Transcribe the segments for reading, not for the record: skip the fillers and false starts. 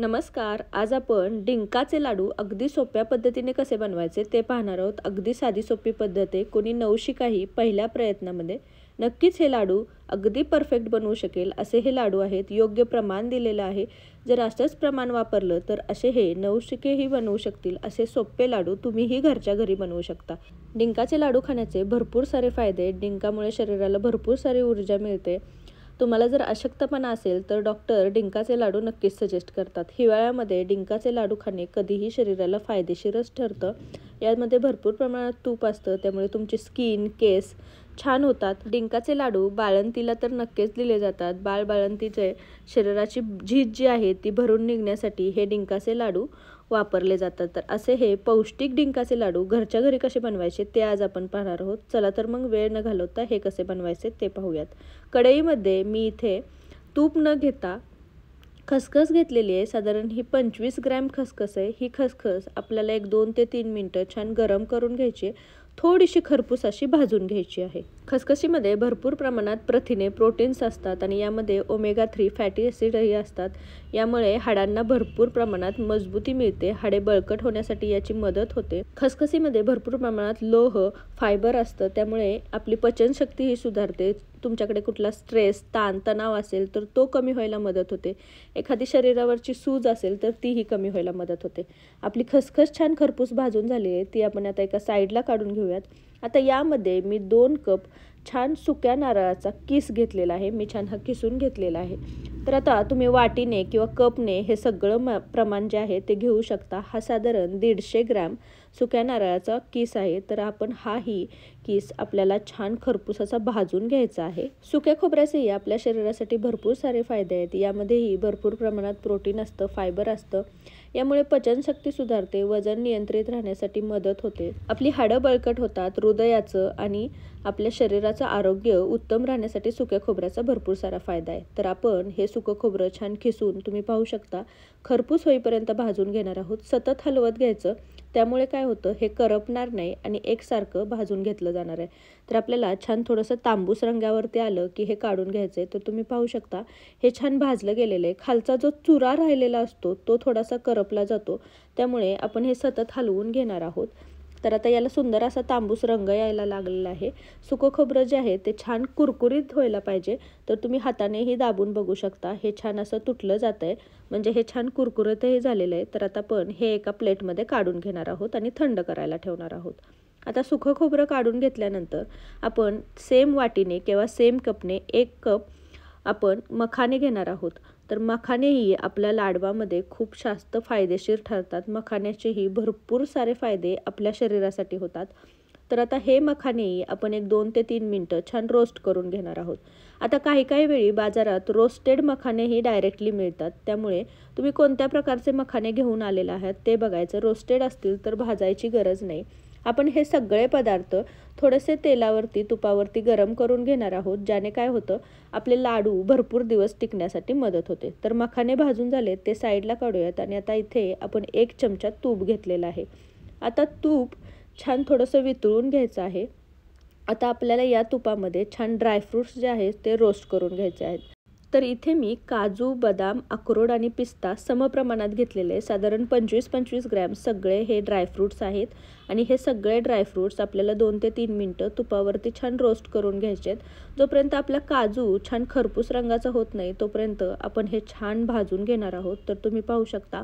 नमस्कार. आज आपण डिंकाचे लाडू अगदी सोप्या पद्धतीने कसे बनवायचे ते पाहणार आहोत. अगदी साधी सोपी पद्धत आहे. कोणी नवशिकाही पहिल्या प्रयत्नामध्ये नक्कीच हे लाडू अगदी परफेक्ट बनवू शकेल असे हे लाडू आहेत. योग्य प्रमाण दिलेलं आहे. जर असंच प्रमाण वापरलं तर असे हे नवशिकेही बनवू शकतील असे सोपे लाडू तुम्हीही घरच्या घरी बनवू शकता. डिंकाचे लाडू खाण्याचे भरपूर सारे फायदे आहेत. डिंकामुळे शरीराला भरपूर सारी ऊर्जा मिळते. तुम्हाला जर अशक्तपणा असेल तर डॉक्टर डिंकाचे लाडू नक्कीच सजेस्ट करतात. हिवाळ्यामध्ये डिंकाचे लाडू खाणे कधीही शरीराला फायदेशीरच ठरतं. यामध्ये भरपूर प्रमाणात तूप असतं, त्यामुळे तुमची स्किन, केस छान होतात. डिंकाचे लाडू बाळंतीला तर नक्कीच दिले जातात. बाळंतीचे शरीराची झीज जी आहे ती भरून निघण्यासाठी हे डिंकाचे लाडू वापरले जातात. तर असे हे पौष्टिक डिंकाचे लाडू घरच्या घरी कसे बनवायचे ते आज आपण पाहणार आहोत. चला तर मग वेळ न घालवता हे कसे बनवायचे ते पाहूयात. कढईमध्ये मी इथे तूप न घेता खसखस घेतलेली आहे. साधारण ही 25 ग्रॅम खसखस आहे. ही खसखस आपल्याला 2 ते 3 मिनटं छान गरम करून घ्यायची. थोडीशी खरपूस अशी भाजून घ्यायची आहे. खसखशीमध्ये भरपूर प्रमाणात प्रथिने, प्रोटीन्स असतात आणि यामध्ये ओमेगा 3 फॅटी ॲसिडही असतात. यामुळे हाडांना भरपूर प्रमाणात मजबूती मिळते. हाडे बळकट होण्यासाठी याची मदत होते. खसखशीमध्ये भरपूर प्रमाणात लोह, फायबर असतं, त्यामुळे आपली पचनशक्तीही सुधारते. तुमच्याकडे कुठला स्ट्रेस, ताण, तणाव असेल तर तो कमी व्हायला मदत होते. एखादी शरीरावरची सूज असेल तर तीही कमी व्हायला मदत होते. आपली खसखस छान खरपूस भाजून झाली आहे. ती आपण आता एका साईडला काढून घेऊयात. आता यामध्ये मी 2 कप छान सुक्या नारळाचा किस घेतलेला आहे. मी छान हा किसून घेतलेला आहे. तर आता तुम्ही वाटीने किंवा कपने हे सगळं प्रमाण जे आहे ते घेऊ शकता. हा साधारण 150 ग्रॅम सुक्या नारळाचा किस आहे. तर आपण हाही किस आपल्याला छान खरपूस असा भाजून घ्यायचा आहे. सुक्या खोबऱ्याचेही आपल्या शरीरासाठी भरपूर सारे फायदे आहेत. यामध्येही भरपूर प्रमाणात प्रोटीन असतं, फायबर असतं. यामुळे पचनशक्ती सुधारते, वजन नियंत्रित राहण्यासाठी मदत होते. आपली हाडं बळकट होतात. हृदयाचं आणि आपल्या शरीराचं आरोग्य उत्तम राहण्यासाठी सुक्या खोबऱ्याचा भरपूर सारा फायदा आहे. तर आपण हे सुकं खोबरं छान खिसून तुम्ही पाहू शकता खरपूस होईपर्यंत भाजून घेणार आहोत. सतत हलवत घ्यायचं, त्यामुळे काय होतं हे करपणार नाही आणि एकसारखं भाजून घेतलं जाणार आहे. तर आपल्याला छान थोडंसं तांबूस रंगावरती आलं की हे काढून घ्यायचं आहे. तर तुम्ही पाहू शकता हे छान भाजलं गेलेलं आहे. खालचा जो चुरा राहिलेला असतो तो थोडासा करपला जातो, त्यामुळे आपण हे सतत हलवून घेणार आहोत. तर आता याला सुंदर असा तांबूस रंग यायला लागलेला आहे. सुकं खोबरं जे आहे ते छान कुरकुरीत व्हायला पाहिजे. तर तुम्ही हातानेही दाबून बघू शकता हे छान असं तुटलं जात आहे, म्हणजे हे छान कुरकुरीतही झालेलं आहे. तर आता आपण हे एका प्लेटमध्ये काढून घेणार आहोत आणि थंड करायला ठेवणार आहोत. आता सुकं खोबरं काढून घेतल्यानंतर आपण सेम वाटीने किंवा सेम कपने 1 कप आपण मखाने घेणार आहोत. तर मखानेही आपल्या लाडवामध्ये खूप जास्त फायदेशीर ठरतात. मखाण्याचेही भरपूर सारे फायदे आपल्या शरीरासाठी होतात. तर आता हे मखानेही आपण 2 ते 3 मिनटं छान रोस्ट करून घेणार आहोत. आता काही वेळी बाजारात रोस्टेड मखानेही डायरेक्टली मिळतात, त्यामुळे तुम्ही कोणत्या प्रकारचे मखाने घेऊन आलेले आहात ते बघायचं. रोस्टेड असतील तर भाजायची गरज नाही. आपण हे सगळे पदार्थ थोडेसे तेलावरती, तुपावरती गरम करून घेणार आहोत, ज्याने काय होतं आपले लाडू भरपूर दिवस टिकण्यासाठी मदत होते. तर मखाने भाजून झाले ते साईडला काढूयात आणि आता इथे आपण 1 चमचा तूप घेतलेला आहे. आता तूप छान थोडंसं वितळून घ्यायचं आहे. आता आपल्याला या तुपामध्ये छान ड्रायफ्रूट्स जे आहेत ते रोस्ट करून घ्यायचे आहेत. तर इथे मी काजू, बदाम, अक्रोड आणि पिस्ता समप्रमाणात घेतलेले आहे. साधारण 25-25 ग्रॅम सगळे हे ड्रायफ्रूट्स आहेत आणि हे सगळे ड्रायफ्रूट्स आपल्याला 2 ते 3 मिनटं तुपावरती छान रोस्ट करून घ्यायचे आहेत. जोपर्यंत आपला काजू छान खरपूस रंगाचा होत नाही तोपर्यंत आपण हे छान भाजून घेणार आहोत. तर तुम्ही पाहू शकता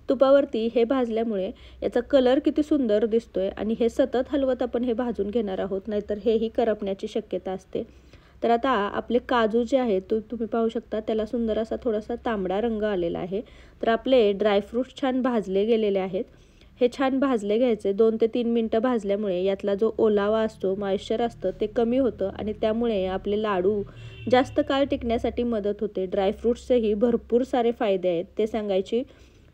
तुपावरती हे भाजल्यामुळे याचा कलर किती सुंदर दिसतोय आणि हे सतत हलवत आपण हे भाजून घेणार आहोत, नाहीतर हेही करपण्याची शक्यता असते. तर आता आपले काजू जे आहेत तुम्ही पाहू शकता त्याला सुंदर असा थोडासा तांबडा रंग आलेला आहे. तर आपले ड्रायफ्रूट्स छान भाजले गेलेले आहेत. हे छान भाजले घ्यायचे. 2 ते 3 मिनटं भाजल्यामुळे यातला जो ओलावा असतो, मॉइश्चर असतं ते कमी होतं आणि त्यामुळे आपले लाडू जास्त काळ टिकण्यासाठी मदत होते. ड्रायफ्रूट्सचेही भरपूर सारे फायदे आहेत, ते सांगायची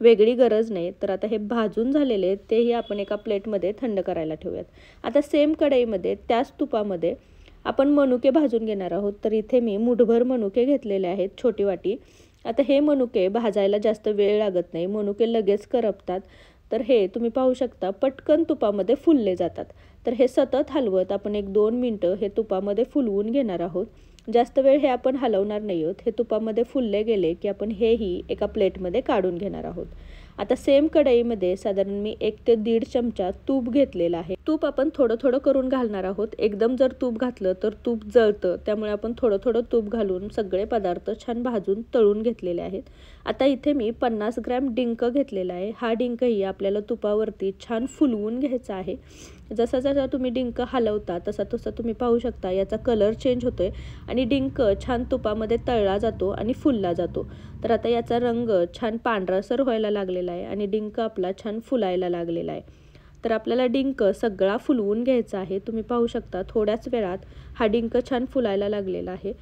वेगळी गरज नाही. तर आता हे भाजून झालेले तेही आपण एका प्लेटमध्ये थंड करायला ठेवूयात. आता सेम कढईमध्ये त्याच तुपामध्ये आपण मनुके भाजून घेणार आहोत. तर इथे मी मुठभर मनुके घेतलेले आहेत, छोटी वाटी. आता हे मनुके भाजायला जास्त वेळ लागत नाही, मनुके लगेच करपतात. तर हे तुम्ही पाहू शकता पटकन तुपामध्ये फुलले जातात. तर हे सतत हलवत आपण 1-2 मिनटं हे तुपामध्ये फुलवून घेणार आहोत. जास्त वेळ हे आपण हलवणार नाही आहोत. हे तुपामध्ये फुलले गेले की आपण हेही एका प्लेटमध्ये काढून घेणार आहोत. आता सेम कढईमध्ये साधारण मी 1 ते 1.5 चमचा तूप घेतलेला आहे. तूप आपण थोडं थोडं करून घालणार आहोत. एकदम जर तूप घातलं तर तूप जळतं, त्यामुळे आपण थोडं थोडं तूप घालून सगळे पदार्थ छान भाजून तळून घेतलेले आहेत. आता इथे मी 50 ग्रॅम डिंक घेतलेला आहे. हा डिंकही आपल्याला तुपावरती छान फुलवून घ्यायचा आहे. जसा जसा तुम्ही डिंक हलवता तसा तसा तुम्ही पाहू शकता याचा कलर चेंज होतोय आणि डिंक छान तुपामध्ये तळला जातो आणि फुलला जातो. तर आता याचा रंग छान पांढरासर व्हायला लागलेला आहे आणि डिंक आपला छान फुलायला लागलेला आहे. तर आपल्याला डिंक सगळा फुलवून घ्यायचा आहे. तुम्ही पाहू शकता थोड्याच वेळात हा डिंक छान फुलायला लागलेला आहे.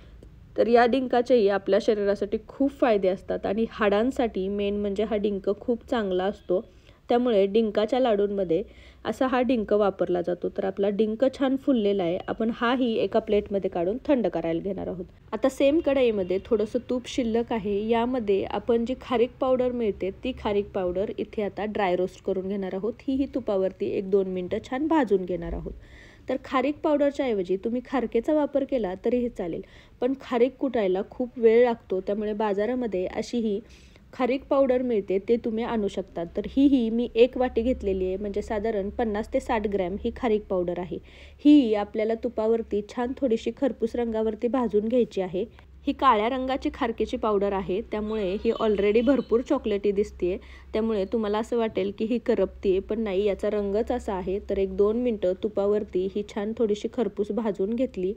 तर या डिंकाचेही आपल्या शरीरासाठी खूप फायदे असतात आणि हाडांसाठी मेन म्हणजे हा डिंक खूप चांगला असतो. त्यामुळे डिंकाच्या लाडूंमध्ये असा हा डिंक वापरला जातो. तर आपला डिंक छान फुललेला आहे. आपण हाही एका प्लेटमध्ये काढून थंड करायला घेणार आहोत. आता सेम कढईमध्ये थोडंसं तूप शिल्लक आहे. यामध्ये आपण जी खारीक पावडर मिळते ती खारीक पावडर इथे आता ड्राय रोस्ट करून घेणार आहोत. ही तुपावरती 1-2 मिनटं छान भाजून घेणार आहोत. तर खारीक पावडरच्या ऐवजी तुम्ही खारकेचा वापर केला तरीही चालेल, पण खारीक कुटायला खूप वेळ लागतो. त्यामुळे बाजारामध्ये अशी ही खारीक पावडर मिळते, ते तुम्ही आणू शकता. तर ही मी 1 वाटी घेतलेली आहे, म्हणजे साधारण 50 ते 60 ग्रॅम ही खारीक पावडर आहे. ही आपल्याला तुपावरती छान थोडीशी खरपूस रंगावरती भाजून घ्यायची आहे. ही काळ्या रंगाची खारकेची पावडर आहे, त्यामुळे ही ऑलरेडी भरपूर चॉकलेटी दिसते. त्यामुळे तुम्हाला असं वाटेल की ही करपते, पण नाही, याचा रंगच असा आहे. तर 1-2 मिनटं तुपावरती ही छान थोडीशी खरपूस भाजून घेतली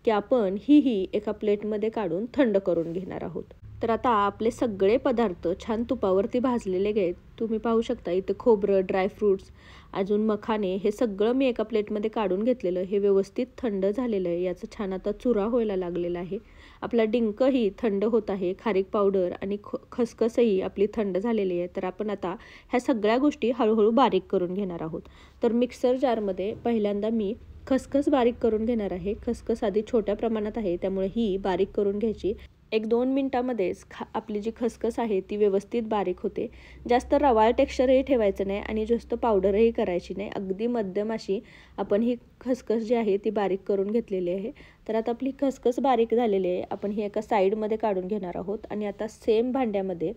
की आपण ही एका प्लेटमध्ये काढून थंड करून घेणार आहोत. तर आता आपले सगळे पदार्थ छान तुपावरती भाजलेले आहेत. तुम्ही पाहू शकता इथे खोबरं, ड्रायफ्रूट्स, अजून मखाने, हे सगळं मी एका प्लेटमध्ये काढून घेतलेलं. हे व्यवस्थित थंड झालेलं आहे. याचा छान आता चुरा व्हायला लागलेला आहे. आपला डिंकही थंड होत आहे. खारीक पावडर आणि खसखसही आपली थंड झालेली आहे. तर आपण आता ह्या सगळ्या गोष्टी हळूहळू बारीक करून घेणार आहोत. तर मिक्सर जारमध्ये पहिल्यांदा मी खसखस बारीक करून घेणार आहे. खसखस आधी छोट्या प्रमाणात आहे, त्यामुळे ही बारीक करून घ्यायची. 1-2 मिनटामध्येच आपली जी खसखस आहे ती व्यवस्थित बारीक होते. जास्त रवाळ टेक्स्चरही ठेवायचं नाही आणि जास्त पावडरही करायची नाही. अगदी मध्यम अशी आपण ही खसखस जी आहे ती बारीक करून घेतलेली आहे. तर आता आपली खसखस बारीक झालेली आहे. आपण ही एका साईडमध्ये काढून घेणार आहोत आणि आता सेम भांड्यामध्ये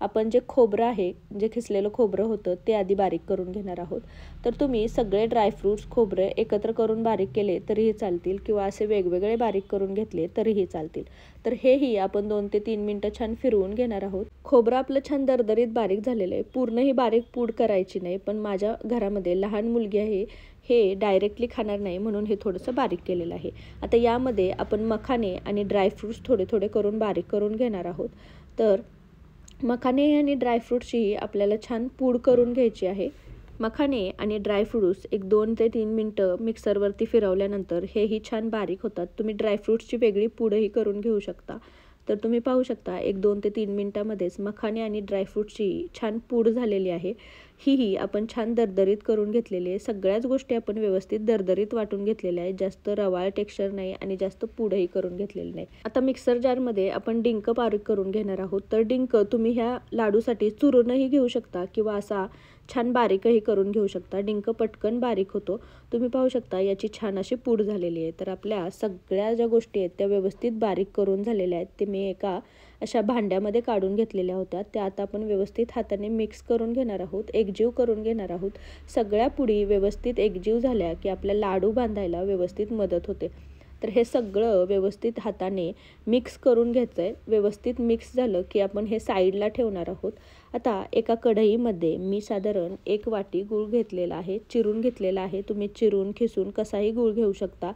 आपण जे खोबरं आहे, जे खिसलेलं खोबरं होतं ते आधी बारीक करून घेणार आहोत. तर तुम्ही सगळे ड्रायफ्रूट्स, खोबरे एकत्र करून बारीक केले तरीही चालतील किंवा असे वेगवेगळे बारीक करून घेतले तरीही चालतील. तर हेही आपण 2 ते 3 मिनटं छान फिरवून घेणार आहोत. खोबरं आपलं छान दरदरीत बारीक झालेलं आहे. पूर्णही बारीक पूड करायची नाही, पण माझ्या घरामध्ये लहान मुलगी आहे, हे डायरेक्टली खाणार नाही, म्हणून हे थोडंसं बारीक केलेलं आहे. आता यामध्ये आपण मखाने आणि ड्रायफ्रूट्स थोडे थोडे करून बारीक करून घेणार आहोत. तर मखाने आणि ड्रायफ्रूट्सची आपल्याला छान पूड करून घ्यायची आहे. मखाने आणि ड्रायफ्रूट्स 1-2 ते 3 मिनटं मिक्सरवरती फिरवल्यानंतर हेही छान बारीक होतात. तुम्ही ड्रायफ्रूट्सची वेगळी पूडही करून घेऊ शकता. तर तुम्ही पाहू शकता 1-2 ते 3 मिनटामध्येच मखाने आणि ड्रायफ्रूट्सची छान पूड झालेली आहे. ही आपण छान दरदरीत करून घेतलेली आहे. सगळ्याच गोष्टी आपण व्यवस्थित दरदरीत वाटून घेतलेल्या आहेत. जास्त रवाळ टेक्स्चर नाही आणि जास्त पूडही करून घेतलेली नाही. आता मिक्सर जारमध्ये आपण डिंक बारीक करून घेणार आहोत. तर डिंक तुम्ही ह्या लाडूसाठी चुरूनही घेऊ शकता किंवा असा छान बारीकही करून घेऊ शकता. डिंक पटकन बारीक होतो. तुम्ही पाहू शकता याची छान अशी पूड झालेली आहे. तर आपल्या सगळ्या ज्या गोष्टी आहेत त्या व्यवस्थित बारीक करून झालेल्या आहेत. ते मी एका अशा भांड्यामध्ये काढून घेतलेल्या होत्या. त्या आता आपण व्यवस्थित हाताने मिक्स करून घेणार आहोत, एकजीव करून घेणार आहोत. सगळ्या पुडी व्यवस्थित एकजीव झाल्या की आपल्या लाडू बांधायला व्यवस्थित मदत होते. तर हे सगळं व्यवस्थित हाताने मिक्स करून घ्यायचं आहे. व्यवस्थित मिक्स झालं की आपण हे साईडला ठेवणार आहोत. आता एका कढईमध्ये मी साधारण 1 वाटी गूळ घेतलेला आहे, चिरून घेतलेला आहे. तुम्ही चिरून खिसून कसाही गूळ घेऊ शकता.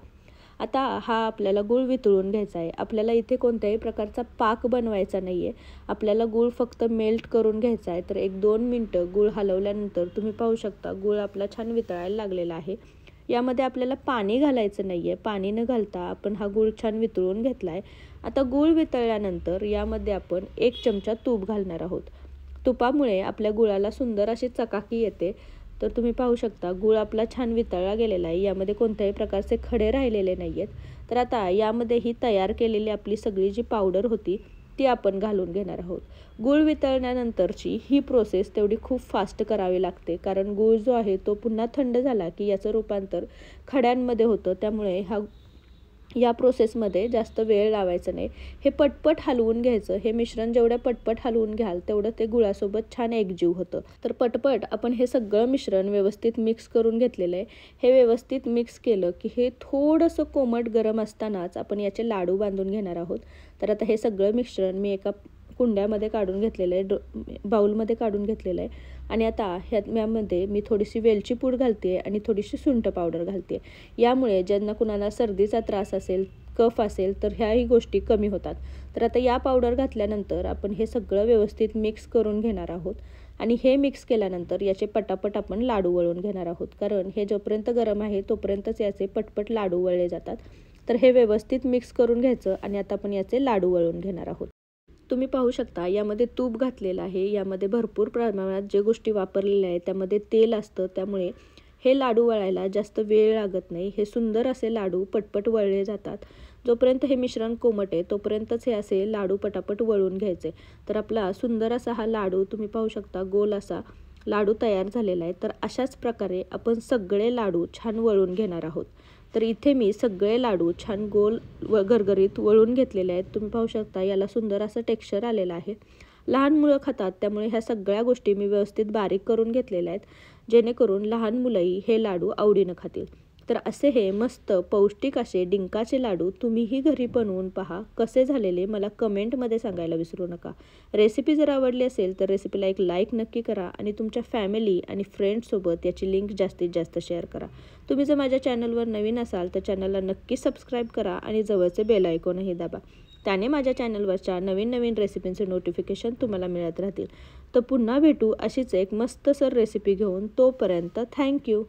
आता हा आपल्याला गूळ वितळून घ्यायचा आहे. आपल्याला इथे कोणत्याही प्रकारचा पाक बनवायचा नाही आहे. आपल्याला गूळ फक्त मेल्ट करून घ्यायचा आहे. तर 1-2 मिनटं गूळ हलवल्यानंतर तुम्ही पाहू शकता गूळ आपला छान वितळायला लागलेला आहे. यामध्ये आपल्याला पाणी घालायचं नाही आहे. पाणी न घालता आपण हा गूळ छान वितळून घेतला आहे. आता गूळ वितळल्यानंतर यामध्ये आपण 1 चमचा तूप घालणार आहोत. तुपामुळे आपल्या गुळाला सुंदर अशी चकाकी येते. तर तुम्ही पाहू शकता गूळ आपला छान वितळला गेलेला आहे. यामध्ये कोणत्याही प्रकारचे खडे राहिलेले नाही आहेत. तर आता यामध्ये ही तयार केलेली आपली सगळी जी पावडर होती ती आपण घालून घेणार आहोत. गूळ वितळल्यानंतरची ही प्रोसेस तेवढी खूप फास्ट करावी लागते, कारण गूळ जो आहे तो पुन्हा थंड झाला की याचं रूपांतर खड्यांमध्ये होतं. त्यामुळे या प्रोसेसमध्ये जास्त वेळ लावायचा नाही. हे पटपट हलवून घ्यायचं. हे मिश्रण जेवढं पटपट हलवून घ्याल तेवढं ते गुळासोबत छान एकजीव होतं. तर पटपट आपण हे सगळं मिश्रण व्यवस्थित मिक्स करून घेतलेलं आहे. हे व्यवस्थित मिक्स केलं की हे थोडंसं कोमट गरम असतानाच आपण याचे लाडू बांधून घेणार आहोत. तर आता हे सगळं मिश्रण मी एका कुंड्यामध्ये काढून घेतलेलं आहे, बाउलमध्ये काढून घेतलेलं आहे. आणि आता यामध्ये मी थोडीशी वेलची पूड घालते आणि थोडीशी सुंठ पावडर घालते. यामुळे ज्यांना कुणाला सर्दीचा त्रास असेल, कफ असेल तर ह्याही गोष्टी कमी होतात. तर आता या पावडर घातल्यानंतर आपण हे सगळं व्यवस्थित मिक्स करून घेणार आहोत. आणि हे मिक्स केल्यानंतर याचे पटापट आपण लाडू वळून घेणार आहोत. कारण हे जोपर्यंत गरम आहे तोपर्यंतच याचे पटपट लाडू वळले जातात. तर हे व्यवस्थित मिक्स करून घ्यायचं आणि आता आपण याचे लाडू वळून घेणार आहोत. तुम्ही पाहू शकता यामध्ये तूप घातलेलं आहे. यामध्ये भरपूर प्रमाणात जे गोष्टी वापरलेल्या आहेत त्यामध्ये तेल असतं. त्यामुळे हे लाडू वळायला जास्त वेळ लागत नाही. हे सुंदर असे लाडू पटपट वळले जातात. जोपर्यंत हे मिश्रण कोमट आहे तोपर्यंतच हे असे लाडू पटापट वळून घ्यायचे. तर आपला सुंदर असा हा लाडू तुम्ही पाहू शकता गोल असा लाडू तयार झालेला आहे. तर अशाच प्रकारे आपण सगळे लाडू छान वळून घेणार आहोत. तर इथे मी सगळे लाडू छान गोल व गरगरीत वळून घेतलेले आहेत. तुम्ही पाहू शकता याला सुंदर असं टेक्स्चर आलेलं आहे. लहान मुलं खातात त्यामुळे ह्या सगळ्या गोष्टी मी व्यवस्थित बारीक करून घेतलेल्या आहेत, जेणेकरून लहान मुलंही हे लाडू आवडीनं खातील. तर असे हे मस्त पौष्टिक असे डिंकाचे लाडू तुम्हीही घरी बनवून पहा. कसे झालेले मला कमेंटमध्ये सांगायला विसरू नका. रेसिपी जर आवडली असेल तर रेसिपीला एक लाईक नक्की करा आणि तुमच्या फॅमिली आणि फ्रेंड्ससोबत याची लिंक जास्तीत जास्त शेअर करा. तुम्ही जर माझ्या चॅनलवर नवीन असाल तर चॅनलला नक्की सबस्क्राईब करा आणि जवळचे बेल आयकॉनही दाबा. त्याने माझ्या चॅनलवरच्या नवीन नवीन रेसिपींचे नोटिफिकेशन तुम्हाला मिळत राहतील. तर पुन्हा भेटू अशीच एक मस्तसर रेसिपी घेऊन. तोपर्यंत थँक्यू.